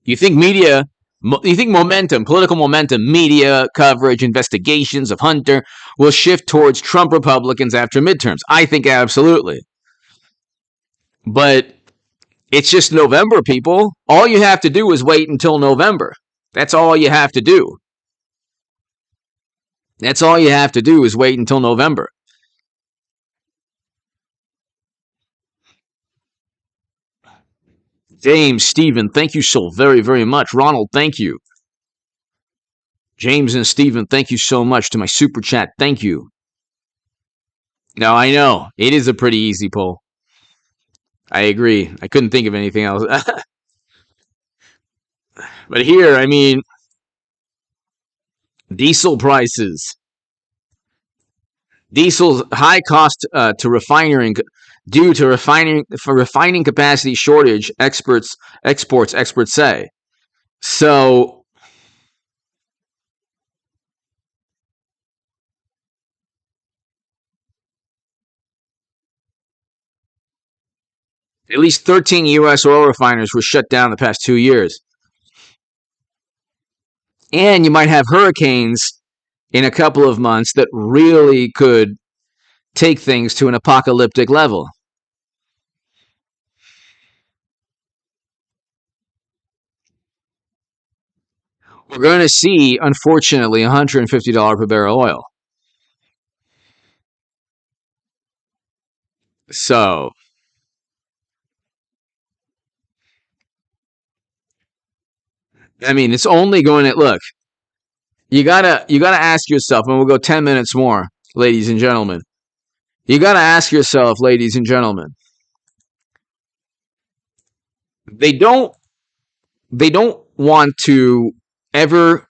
You think momentum, political momentum, media coverage, investigations of Hunter will shift towards Trump Republicans after midterms? I think absolutely. But it's just November, people. All you have to do is wait until November. That's all you have to do. That's all you have to do is wait until November. James, Stephen, thank you so very, very much. Ronald, thank you. James and Stephen, thank you so much to my super chat. Thank you. No, I know. It is a pretty easy poll. I agree. I couldn't think of anything else. But here, diesel prices. Diesel's high cost to refining due to refining capacity shortage, experts say. So at least 13 U.S. oil refineries were shut down the past 2 years. And you might have hurricanes in a couple of months that really could take things to an apocalyptic level. we're going to see, unfortunately, $150 per barrel oil. So, I mean, it's only going to look. You gotta ask yourself, and we'll go 10 minutes more, ladies and gentlemen. You gotta ask yourself, ladies and gentlemen. They don't want to ever.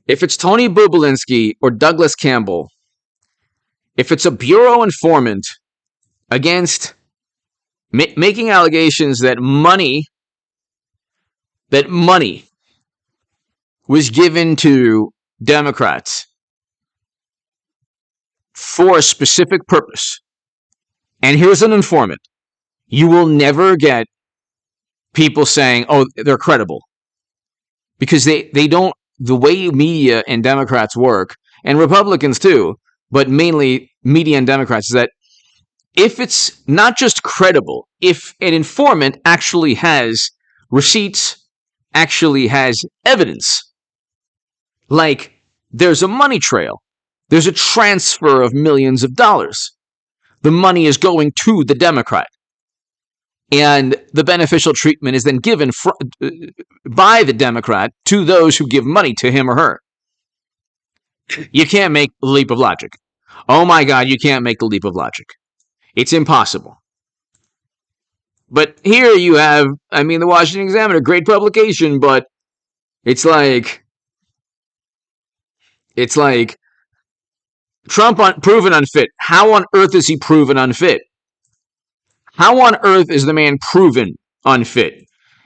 If it's Tony Bobulinski or Douglas Campbell, if it's a bureau informant against making allegations that money was given to Democrats for a specific purpose, and here's an informant, you will never get people saying, oh, they're credible. Because they don't, the way media and Democrats work, and Republicans too, but mainly media and Democrats, is that if it's not just credible, if an informant actually has receipts, actually has evidence, like there's a money trail, there's a transfer of millions of dollars, the money is going to the Democrat, and the beneficial treatment is then given by the Democrat to those who give money to him or her. You can't make the leap of logic. Oh my God, you can't make the leap of logic. It's impossible. But here you have, I mean, the Washington Examiner, great publication, but it's like Trump proven unfit. How on earth is he proven unfit? How on earth is the man proven unfit?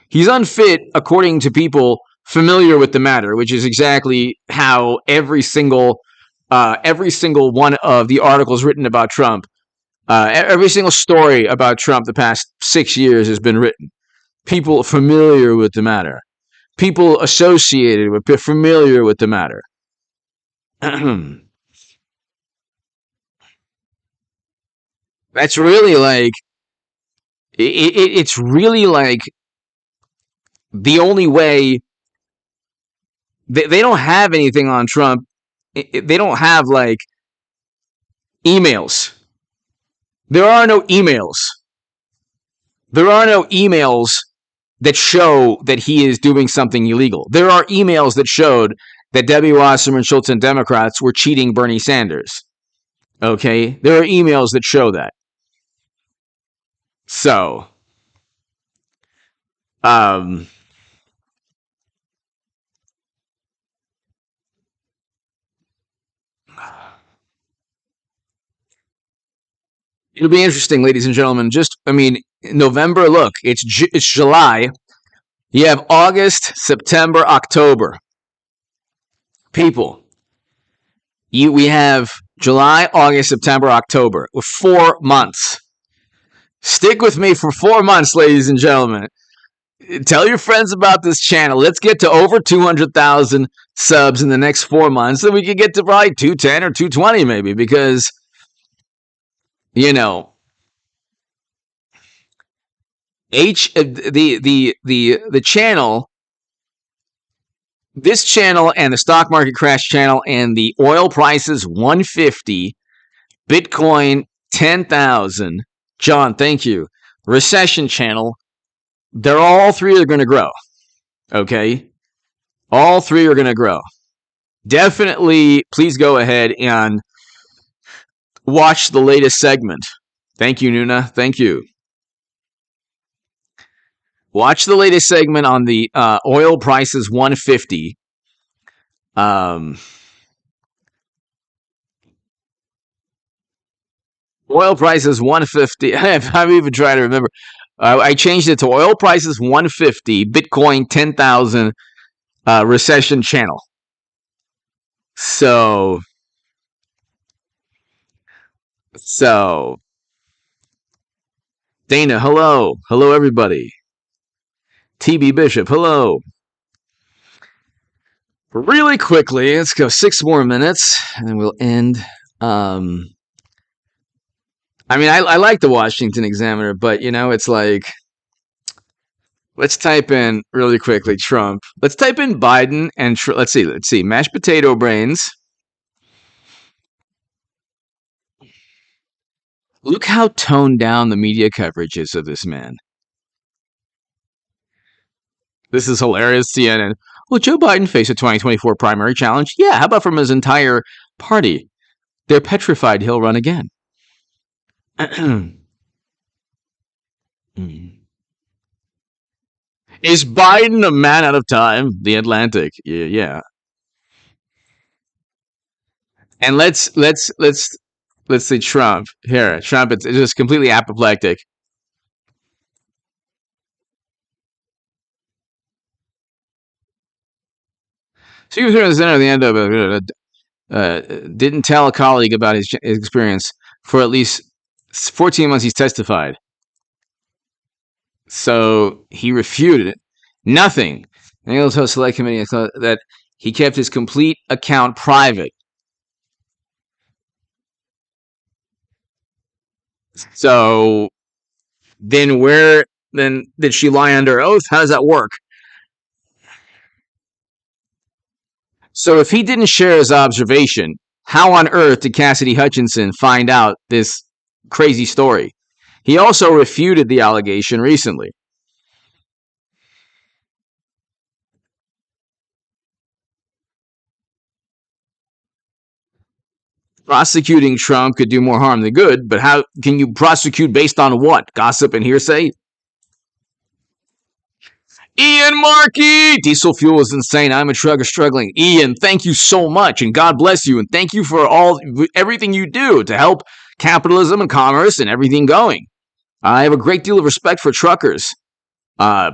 He's unfit according to people familiar with the matter, which is exactly how every single one of the articles written about Trump, every single story about Trump the past 6 years has been written. People familiar with the matter. People associated with, familiar with the matter. That's really like, it's really like the only way. They don't have anything on Trump. They don't have like emails. There are no emails. There are no emails that show that he is doing something illegal. There are emails that showed that Debbie Wasserman Schultz and Democrats were cheating Bernie Sanders. Okay? There are emails that show that. So, it'll be interesting, ladies and gentlemen. Just, I mean, November, look, it's July. You have August, September, October. People, we have July, August, September, October. 4 months. Stick with me for 4 months, ladies and gentlemen. Tell your friends about this channel. Let's get to over 200,000 subs in the next 4 months, so we can get to probably 210 or 220 maybe, because, you know, the channel, this channel and the stock market crash channel and the oil prices 150, Bitcoin 10,000, John, thank you, recession channel, they're all three are going to grow. Okay? All three are going to grow. Definitely, please go ahead and watch the latest segment. Thank you, Nuna. Thank you. Watch the latest segment on the oil prices 150. Oil prices 150. I'm even trying to remember. I changed it to oil prices 150, Bitcoin 10,000, recession channel. So Dana, hello. Hello, everybody. TB Bishop, hello. Really quickly, let's go 6 more minutes, and then we'll end. I mean, I like the Washington Examiner, but, you know, it's like, Let's type in really quickly Trump. Let's type in Biden and let's see. Mashed potato brains. Look how toned down the media coverage is of this man. This is hilarious. CNN. Will Joe Biden face a 2024 primary challenge? Yeah, how about from his entire party? They're petrified he'll run again. Is Biden a man out of time? The Atlantic. Yeah. And let's say Trump. Here, Trump. It's just completely apoplectic. So he was here at the end of didn't tell a colleague about his experience for at least 14 months. He's testified. So he refuted it. Nothing. And the House Select Committee thought that he kept his complete account private. So then did she lie under oath? How does that work? So if he didn't share his observation, how on earth did Cassidy Hutchinson find out this crazy story? He also refuted the allegation recently. Prosecuting Trump could do more harm than good, but how can you prosecute based on what? Gossip and hearsay? Ian Markey! Diesel fuel is insane. I'm a trucker struggling. Ian, thank you so much, and God bless you, and thank you for everything you do to help capitalism and commerce and everything going. I have a great deal of respect for truckers.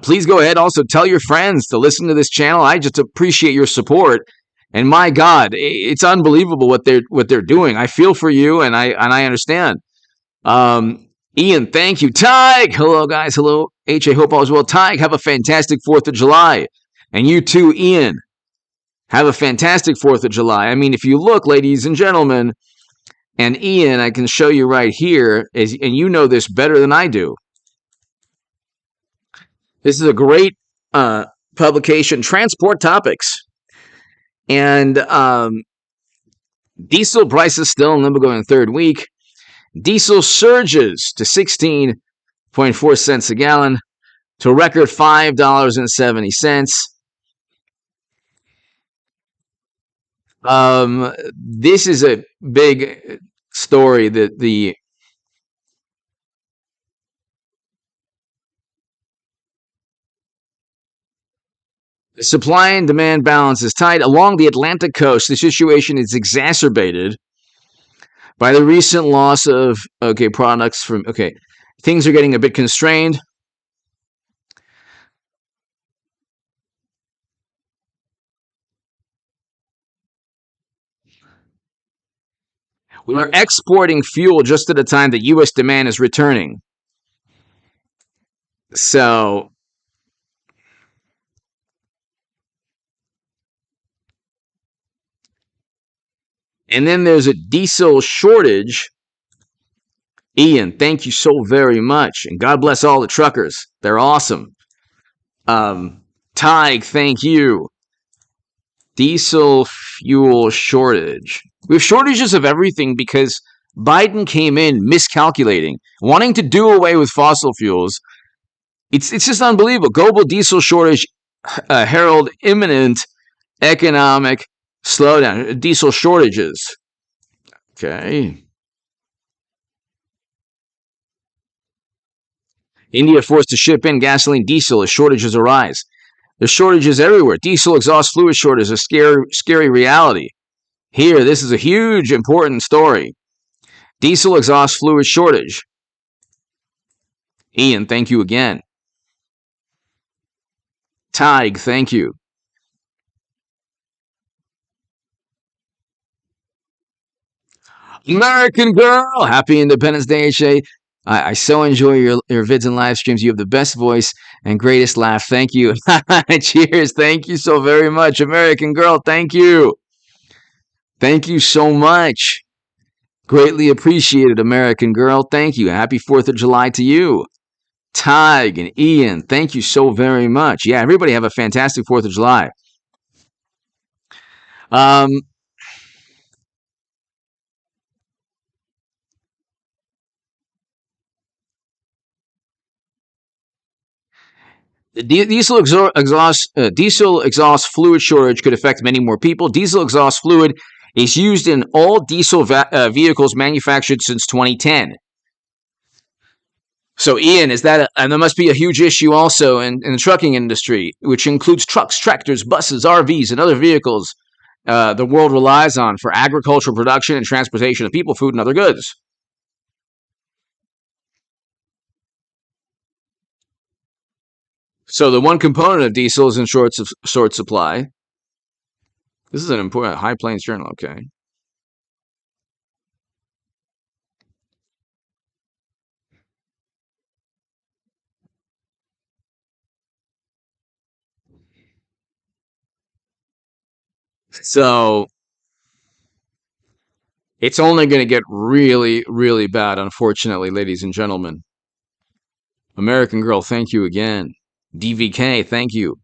Please go ahead. Also, tell your friends to listen to this channel. I just appreciate your support. And my God, it's unbelievable what they're doing. I feel for you, and I understand. Ian, thank you. Tig, hello guys. Hello, H. I hope all is well. Tig, have a fantastic 4th of July, and you too, Ian. Have a fantastic 4th of July. I mean, if you look, ladies and gentlemen, and Ian, I can show you right here, and you know this better than I do. This is a great publication, Transport Topics. And diesel prices still in limbo going third week. Diesel surges to 16.4 cents a gallon to a record $5.70. This is a big story that the supply and demand balance is tight along the Atlantic coast. The situation is exacerbated by the recent loss of products from things are getting a bit constrained. We are exporting fuel just at a time that U.S. demand is returning. So and then there's a diesel shortage. Ian, thank you so very much. And God bless all the truckers. They're awesome. Tig, thank you. Diesel fuel shortage. We have shortages of everything because Biden came in miscalculating, wanting to do away with fossil fuels. It's just unbelievable. Global diesel shortage herald imminent economic slowdown. Diesel shortages. Okay. India forced to ship in gasoline diesel as shortages arise. There's shortages everywhere. Diesel exhaust fluid shortage is a scary reality. Here, this is a huge, important story. Diesel exhaust fluid shortage. Ian, thank you again. Tig, thank you. American Girl, happy Independence Day, Shay. I so enjoy your vids and live streams. You have the best voice and greatest laugh. Thank you. Cheers. Thank you so very much. American Girl, thank you. Thank you so much. Greatly appreciated, American Girl. Thank you. Happy 4th of July to you. Tig and Ian, thank you so very much. Yeah, everybody have a fantastic 4th of July. Um, the diesel exhaust fluid shortage could affect many more people. Diesel exhaust fluid is used in all diesel vehicles manufactured since 2010. So, Ian, and there must be a huge issue also in the trucking industry, which includes trucks, tractors, buses, RVs, and other vehicles the world relies on for agricultural production and transportation of people, food, and other goods. So, the one component of diesel is in short supply. This is an important High Plains Journal. Okay. So, it's only going to get really, really bad, unfortunately, ladies and gentlemen. American Girl, thank you again. DVK, thank you.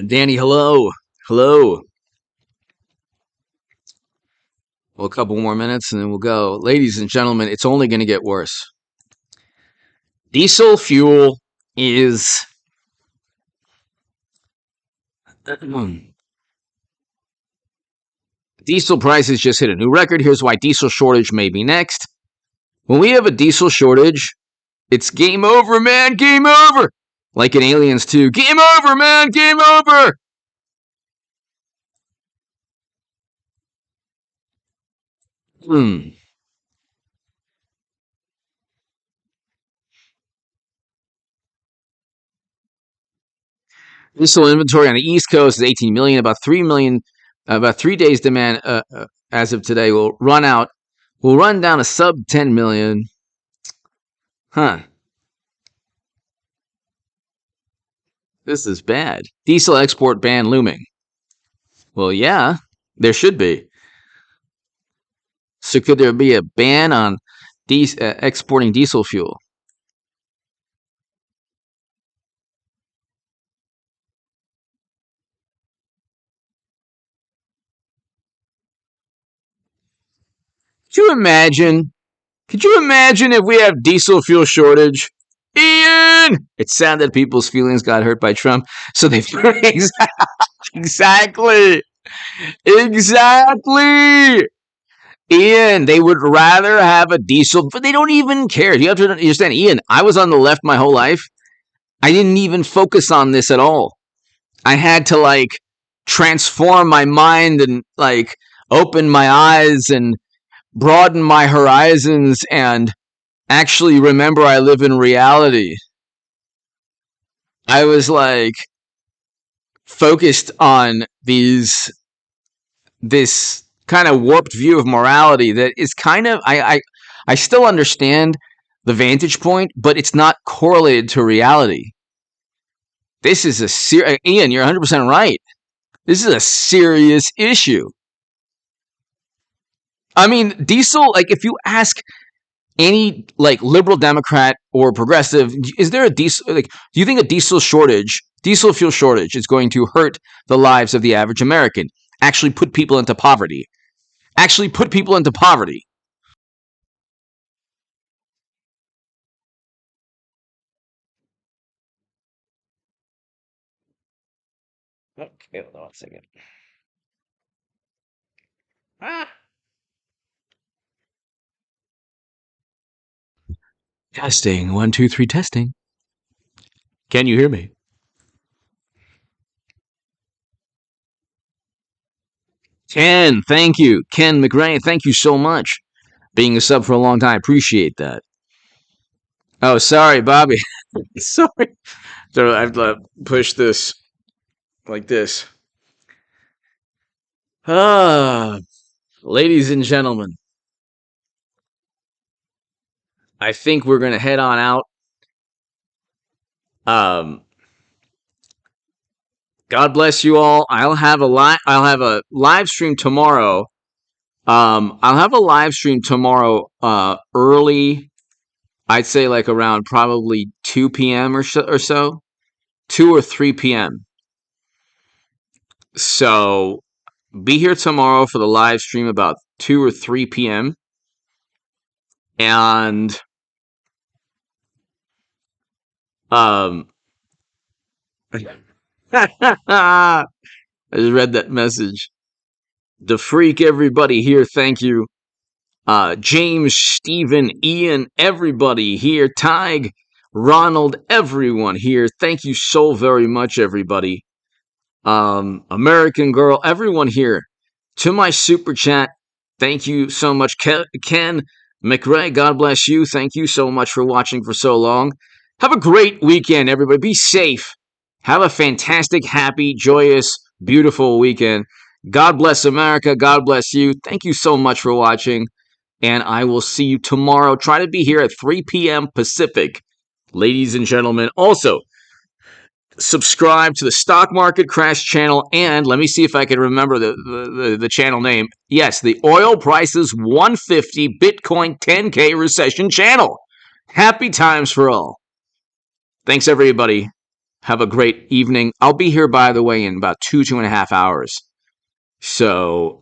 Danny, hello. Hello. Well, a couple more minutes and then we'll go. Ladies and gentlemen, it's only going to get worse. Diesel fuel is. Diesel prices just hit a new record. Here's why diesel shortage may be next. When we have a diesel shortage, it's game over, man, game over. Like in Aliens 2, game over, man, game over. Diesel inventory on the East Coast is 18 million. About 3 million, about 3 days demand as of today will run out. Will run down to sub 10 million. Huh. This is bad. Diesel export ban looming. Well, yeah, there should be. So could there be a ban on exporting diesel fuel? Could you imagine? Could you imagine if we have diesel fuel shortage? Ian! It sounded people's feelings got hurt by Trump, so they exactly. Exactly. Ian, they would rather have a diesel, but they don't even care. You have to understand, Ian, I was on the left my whole life. I didn't even focus on this at all. I had to transform my mind and open my eyes and broaden my horizons and actually remember I live in reality. I was focused on this kind of warped view of morality that is kind of I still understand the vantage point, but it's not correlated to reality. This is Ian, you're 100% right. This is a serious issue. I mean, diesel, if you ask any liberal Democrat or progressive, is there a diesel do you think a diesel fuel shortage is going to hurt the lives of the average American? Actually put people into poverty. Actually put people into poverty. Okay, hold on a second. Ah. Testing. 1, 2, 3, testing. Can you hear me? Ken, thank you. Ken McRae, thank you so much. Being a sub for a long time. I appreciate that. Oh, sorry, Bobby. Sorry. So I have to push this like this. Ah, ladies and gentlemen, I think we're gonna head on out. God bless you all. I'll have a live stream tomorrow I'll have a live stream tomorrow, early. I'd say like around probably 2 p.m. or so, 2 or 3 p.m. So be here tomorrow for the live stream about 2 or 3 p.m. And um I just read that message. The freak, everybody here, thank you. James, Stephen, Ian, everybody here. Tig, Ronald, everyone here. Thank you so very much, everybody. American Girl, everyone here. To my super chat, thank you so much. Ken McRae, God bless you. Thank you so much for watching for so long. Have a great weekend, everybody. Be safe. Have a fantastic, happy, joyous, beautiful weekend. God bless America. God bless you. Thank you so much for watching. And I will see you tomorrow. Try to be here at 3 p.m. Pacific, ladies and gentlemen. Also, subscribe to the Stock Market Crash channel, and let me see if I can remember the channel name. Yes, the Oil Prices 150 Bitcoin 10K Recession channel. Happy times for all. Thanks, everybody. Have a great evening. I'll be here, by the way, in about 2.5 hours. So,